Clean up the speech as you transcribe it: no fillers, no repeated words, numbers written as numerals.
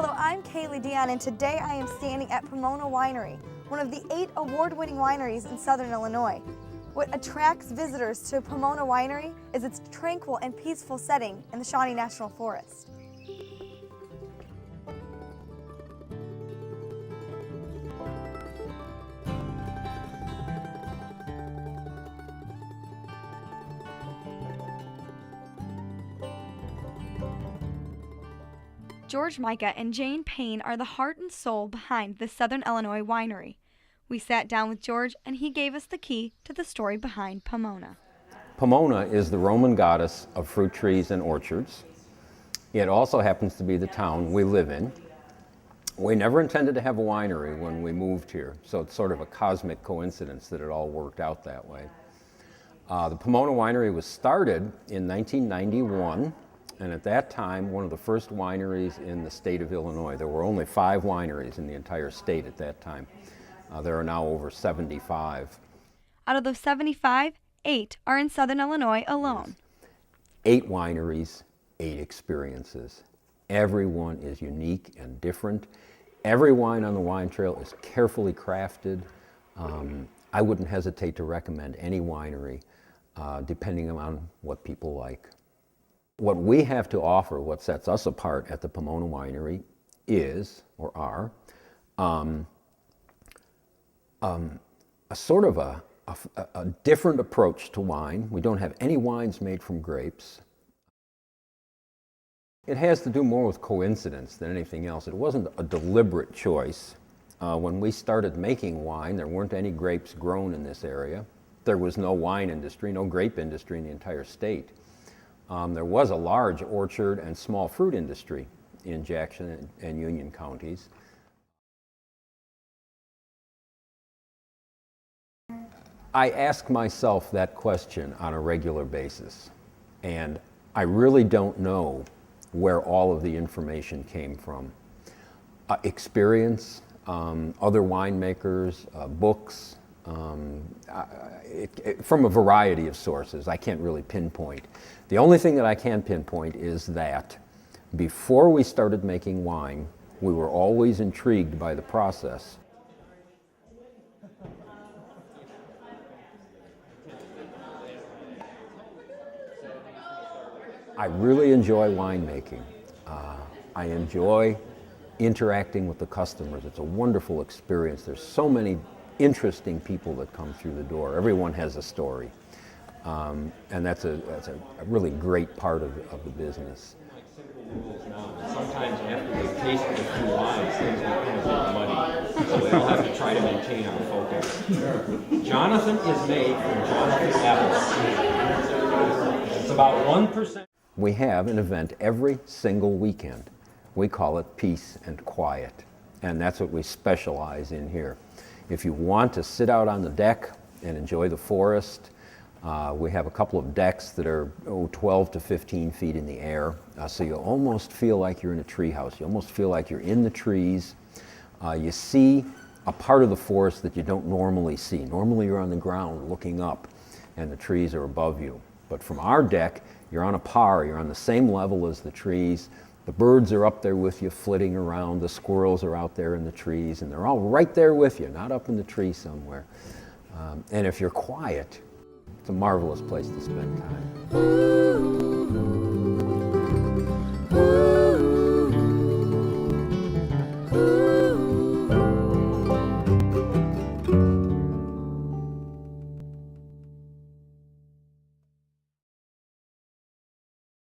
Hello, I'm Kaylee Dion, and today I am standing at Pomona Winery, one of the 8 award-winning wineries in Southern Illinois. What attracts visitors to Pomona Winery is its tranquil and peaceful setting in the Shawnee National Forest. George Micah and Jane Payne are the heart and soul behind the Southern Illinois Winery. We sat down with George and he gave us the key to the story behind Pomona. Pomona is the Roman goddess of fruit trees and orchards. It also happens to be the town we live in. We never intended to have a winery when we moved here, so it's sort of a cosmic coincidence that it all worked out that way. The Pomona Winery was started in 1991. And at that time, one of the first wineries in the state of Illinois. There were only 5 wineries in the entire state at that time. There are now over 75. Out of those 75, 8 are in Southern Illinois alone. 8 wineries, 8 experiences. Every one is unique and different. Every wine on the wine trail is carefully crafted. I wouldn't hesitate to recommend any winery, depending on what people like. What we have to offer, what sets us apart at the Pomona Winery is, or are, a sort of a different approach to wine. We don't have any wines made from grapes. It has to do more with coincidence than anything else. It wasn't a deliberate choice. When we started making wine, there weren't any grapes grown in this area. There was no wine industry, no grape industry in the entire state. There was a large orchard and small fruit industry in Jackson and Union counties. I ask myself that question on a regular basis, and I really don't know where all of the information came from. Experience, other winemakers, books, from a variety of sources. I can't really pinpoint. The only thing that I can pinpoint is that before we started making wine, we were always intrigued by the process. I really enjoy winemaking. I enjoy interacting with the customers. It's a wonderful experience. There's so many interesting people that come through the door. Everyone has a story. And that's a really great part of the business. Sometimes after they've tasted a few wines, things become a bit muddy, so we'll have to try to maintain our focus. Jonathan is made from Jonathan apples. It's about 1%. We have an event every single weekend. We call it Peace and Quiet, and that's what we specialize in here. If you want to sit out on the deck and enjoy the forest, we have a couple of decks that are 12 to 15 feet in the air, so you almost feel like you're in a tree house. You almost feel like you're in the trees. You see a part of the forest that you don't normally see. Normally you're on the ground looking up and the trees are above you. But from our deck, you're on a par, you're on the same level as the trees. The birds are up there with you, flitting around. The squirrels are out there in the trees, and they're all right there with you, not up in the tree somewhere. And if you're quiet, it's a marvelous place to spend time.